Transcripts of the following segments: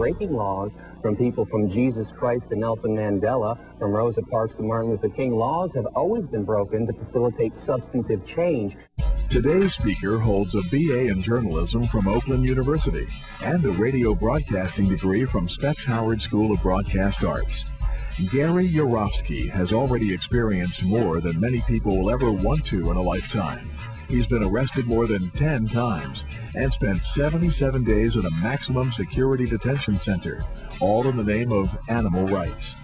breaking laws, from people from Jesus Christ to Nelson Mandela, from Rosa Parks to Martin Luther King. Laws have always been broken to facilitate substantive change. Today's speaker holds a BA in journalism from Oakland University and a radio broadcasting degree from Specs Howard School of Broadcast Arts. Gary Yourofsky has already experienced more than many people will ever want to in a lifetime. He's been arrested more than 10 times and spent 77 days in a maximum security detention center, all in the name of animal rights.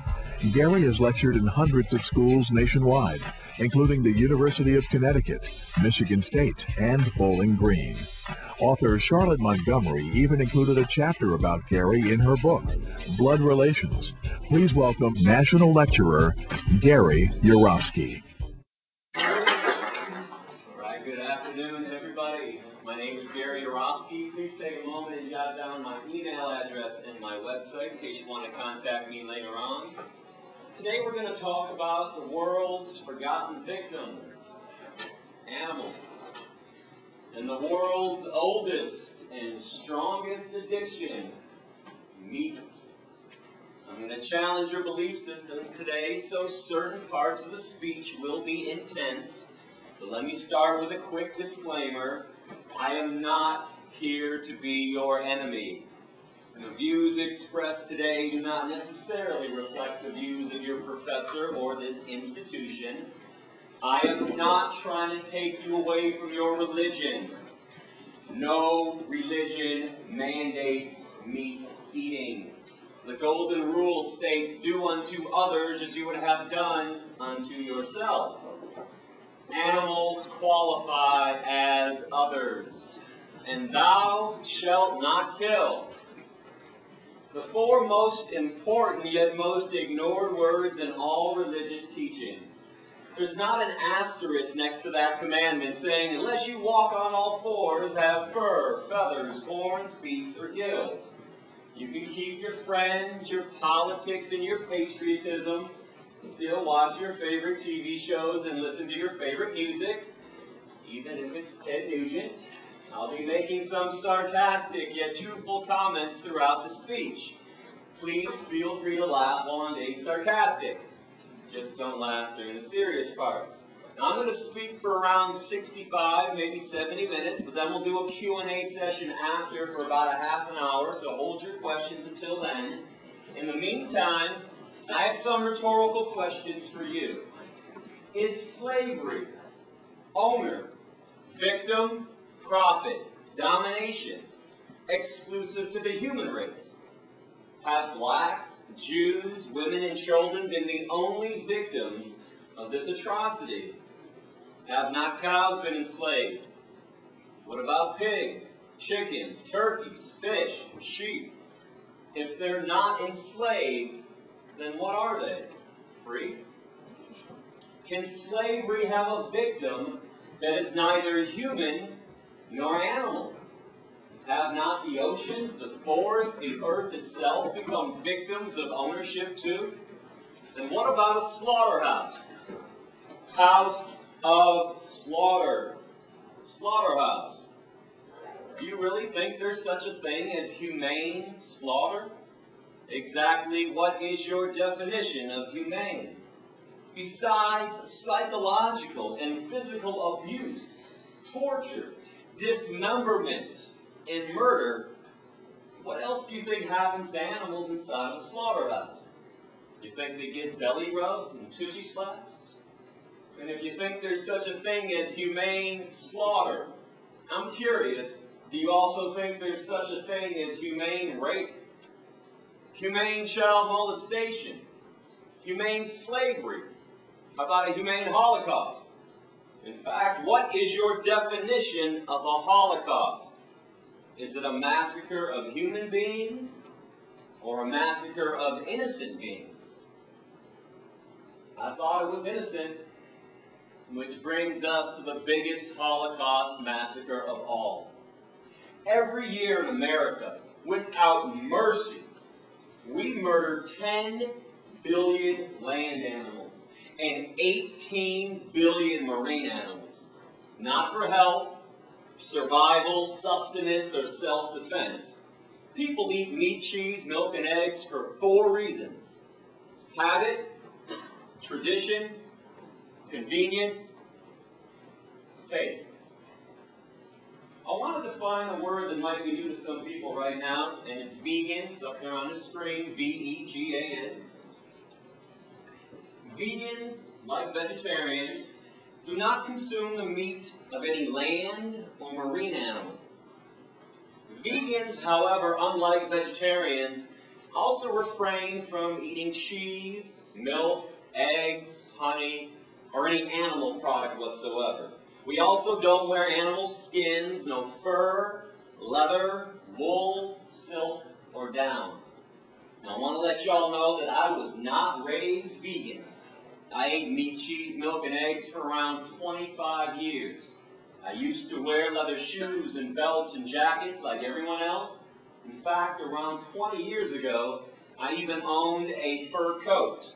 Gary has lectured in hundreds of schools nationwide, including the University of Connecticut, Michigan State, and Bowling Green. Author Charlotte Montgomery even included a chapter about Gary in her book, Blood Relations. Please welcome National Lecturer Gary Yourofsky. Good afternoon, everybody. My name is Gary Yourofsky. Please take a moment and jot down my email address and my website in case you want to contact me later on. Today we're going to talk about the world's forgotten victims, animals, and the world's oldest and strongest addiction, meat. I'm going to challenge your belief systems today, so certain parts of the speech will be intense. But let me start with a quick disclaimer. I am not here to be your enemy. The views expressed today do not necessarily reflect the views of your professor or this institution. I am not trying to take you away from your religion. No religion mandates meat eating. The golden rule states, do unto others as you would have done unto yourself. Animals qualify as others. And thou shalt not kill. The four most important yet most ignored words in all religious teachings. There's not an asterisk next to that commandment saying, unless you walk on all fours, have fur, feathers, horns, beaks, or gills. You can keep your friends, your politics, and your patriotism, still watch your favorite TV shows and listen to your favorite music, even if it's Ted Nugent. I'll be making some sarcastic yet truthful comments throughout the speech. Please feel free to laugh while I'm being sarcastic. Just don't laugh during the serious parts. Now I'm going to speak for around 65, maybe 70 minutes, but then we'll do a Q&A session after for about a half an hour, so hold your questions until then. In the meantime, I have some rhetorical questions for you. Is slavery, owner, victim, profit, domination, exclusive to the human race? Have blacks, Jews, women, and children been the only victims of this atrocity? Have not cows been enslaved? What about pigs, chickens, turkeys, fish, sheep? If they're not enslaved, then what are they? Free? Can slavery have a victim that is neither human nor animal? Have not the oceans, the forests, the earth itself become victims of ownership too? Then what about a slaughterhouse? House of slaughter. Slaughterhouse. Do you really think there's such a thing as humane slaughter? Exactly what is your definition of humane? Besides psychological and physical abuse, torture, dismemberment, and murder, what else do you think happens to animals inside a slaughterhouse? You think they get belly rubs and tushy slaps? And if you think there's such a thing as humane slaughter, I'm curious, do you also think there's such a thing as humane rape? Humane child molestation? Humane slavery? How about a humane Holocaust? In fact, what is your definition of a Holocaust? Is it a massacre of human beings or a massacre of innocent beings? I thought it was innocent, which brings us to the biggest Holocaust massacre of all. Every year in America, without mercy, we murder 10 billion land animals and 18 billion marine animals. Not for health, survival, sustenance, or self-defense, People eat meat, cheese, milk, and eggs for 4 reasons: habit, tradition, convenience, taste. I want to define a word that might be new to some people right now, and it's vegan. It's up there on the screen, V-E-G-A-N. Vegans, like vegetarians, do not consume the meat of any land or marine animal. Vegans, however, unlike vegetarians, also refrain from eating cheese, milk, eggs, honey, or any animal product whatsoever. We also don't wear animal skins, no fur, leather, wool, silk, or down. Now, I want to let y'all know that I was not raised vegan. I ate meat, cheese, milk, and eggs for around 25 years. I used to wear leather shoes and belts and jackets like everyone else. In fact, around 20 years ago, I even owned a fur coat.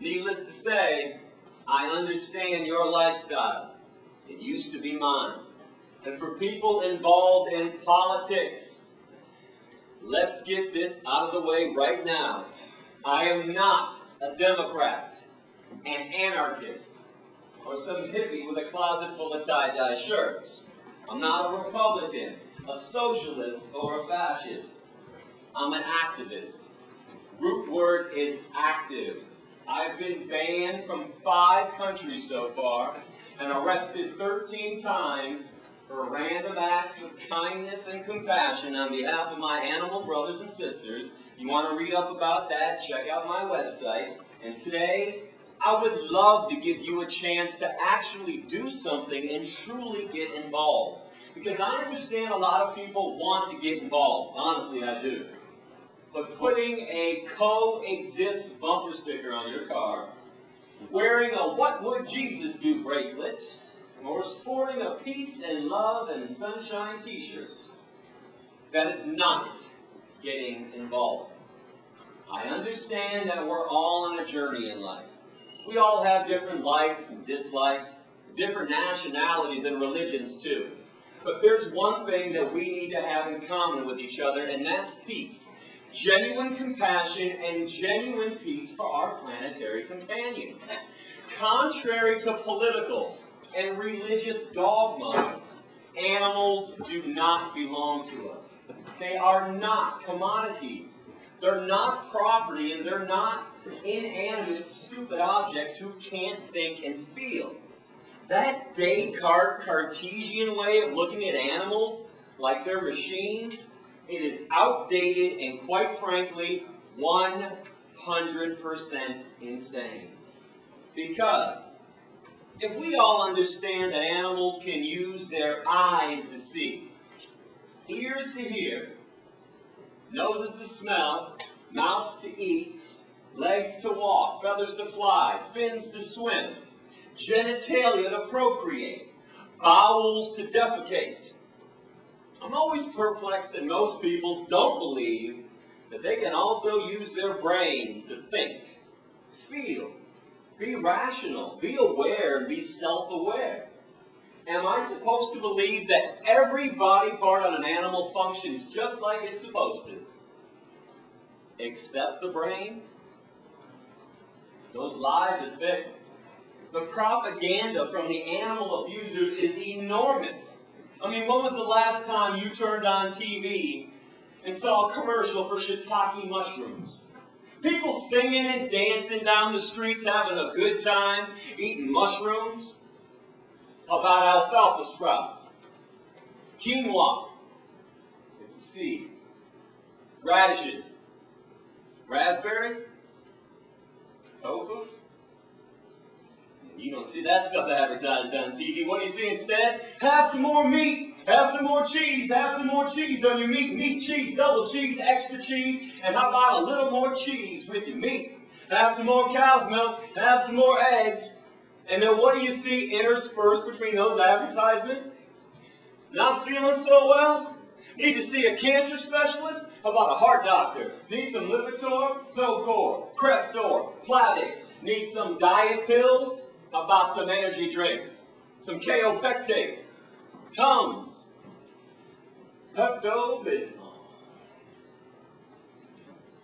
Needless to say, I understand your lifestyle. It used to be mine. And for people involved in politics, let's get this out of the way right now. I am not a Democrat, an anarchist, or some hippie with a closet full of tie-dye shirts. I'm not a Republican, a socialist, or a fascist. I'm an activist. Root word is active. I've been banned from 5 countries so far and arrested 13 times for random acts of kindness and compassion on behalf of my animal brothers and sisters. If you want to read up about that, check out my website. And today, I would love to give you a chance to actually do something and truly get involved. Because I understand a lot of people want to get involved. Honestly, I do. But putting a coexist bumper sticker on your car, wearing a What Would Jesus Do bracelet, or sporting a peace and love and sunshine t-shirt, that is not getting involved. I understand that we're all on a journey in life. We all have different likes and dislikes, different nationalities and religions too. But there's one thing that we need to have in common with each other, and that's peace. Genuine compassion and genuine peace for our planetary companions. Contrary to political and religious dogma, animals do not belong to us. They are not commodities. They're not property, and they're not inanimate, stupid objects who can't think and feel. That Descartes Cartesian way of looking at animals like they're machines, it is outdated and, quite frankly, 100% insane. Because if we all understand that animals can use their eyes to see, ears to hear, noses to smell, mouths to eat, legs to walk, feathers to fly, fins to swim, genitalia to procreate, bowels to defecate, I'm always perplexed that most people don't believe that they can also use their brains to think, feel, be rational, be aware, and be self-aware. Am I supposed to believe that every body part on an animal functions just like it's supposed to? Except the brain? Those lies are thick. The propaganda from the animal abusers is enormous. I mean, when was the last time you turned on TV and saw a commercial for shiitake mushrooms? People singing and dancing down the streets, having a good time, eating mushrooms. How about alfalfa sprouts? Quinoa. It's a seed. Radishes. Raspberries. Tofu. You don't see that stuff advertised on TV. What do you see instead? Have some more meat. Have some more cheese. Have some more cheese on your meat. Meat, cheese, double cheese, extra cheese. And how about a little more cheese with your meat? Have some more cow's milk. Have some more eggs. And then what do you see interspersed between those advertisements? Not feeling so well? Need to see a cancer specialist? How about a heart doctor? Need some Lipitor, Zocor, Crestor, Plavix? Need some diet pills? How about some energy drinks? Some Kaopectate, Tums, Pepto-Bismol.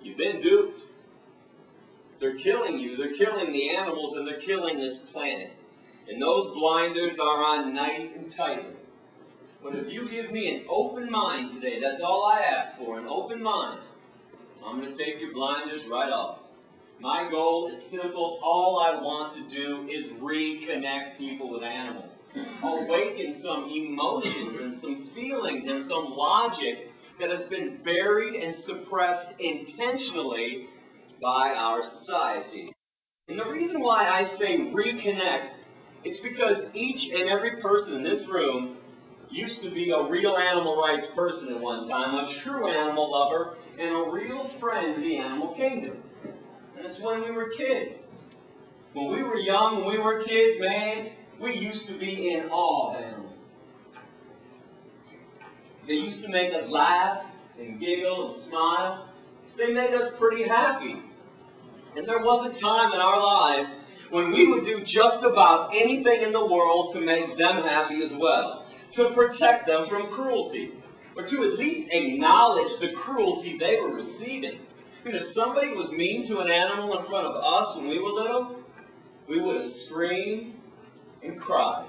You've been duped. They're killing you, they're killing the animals, and they're killing this planet. And those blinders are on nice and tightly. But if you give me an open mind today, that's all I ask for, an open mind, I'm going to take your blinders right off. My goal is simple. All I want to do is reconnect people with animals. Awaken some emotions and some feelings and some logic that has been buried and suppressed intentionally by our society. And the reason why I say reconnect, it's because each and every person in this room used to be a real animal rights person at one time, a true animal lover, and a real friend of the animal kingdom. And it's when we were kids. When we were young, when we were kids, man, we used to be in awe of animals. They used to make us laugh and giggle and smile. They made us pretty happy. And there was a time in our lives when we would do just about anything in the world to make them happy as well, to protect them from cruelty, or to at least acknowledge the cruelty they were receiving. If somebody was mean to an animal in front of us when we were little, we would have screamed and cried.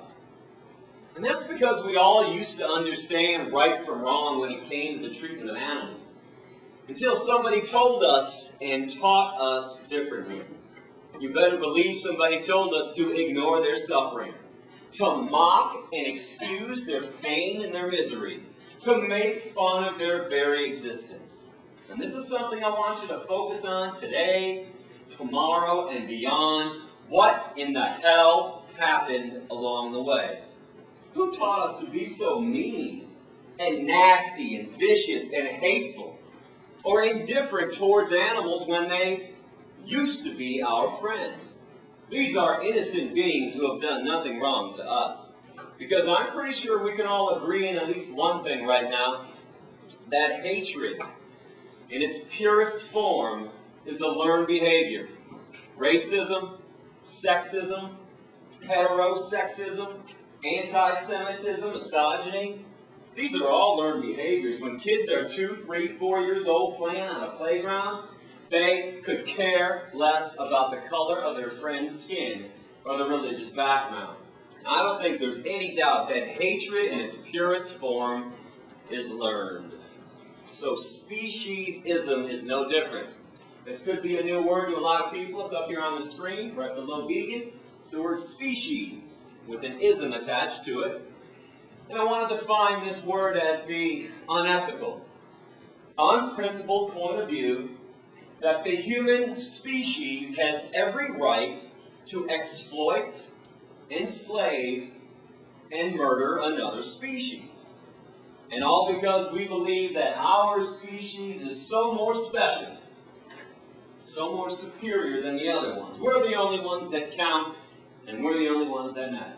And that's because we all used to understand right from wrong when it came to the treatment of animals, until somebody told us and taught us differently. You better believe somebody told us to ignore their suffering, to mock and excuse their pain and their misery, to make fun of their very existence. And this is something I want you to focus on today, tomorrow, and beyond. What in the hell happened along the way? Who taught us to be so mean and nasty and vicious and hateful, or indifferent towards animals when they used to be our friends? These are innocent beings who have done nothing wrong to us. Because I'm pretty sure we can all agree in at least one thing right now, that hatred in its purest form is a learned behavior. Racism, sexism, heterosexism, anti-Semitism, misogyny, these are all learned behaviors. When kids are 2, 3, 4 years old playing on a playground, they could care less about the color of their friend's skin or the religious background. I don't think there's any doubt that hatred in its purest form is learned. So speciesism is no different. This could be a new word to a lot of people. It's up here on the screen, right below vegan. It's the word species, with an ism attached to it. And I want to define this word as the unethical, unprincipled point of view that the human species has every right to exploit, enslave, and murder another species. And all because we believe that our species is so more special, so more superior than the other ones. We're the only ones that count, and we're the only ones that matter.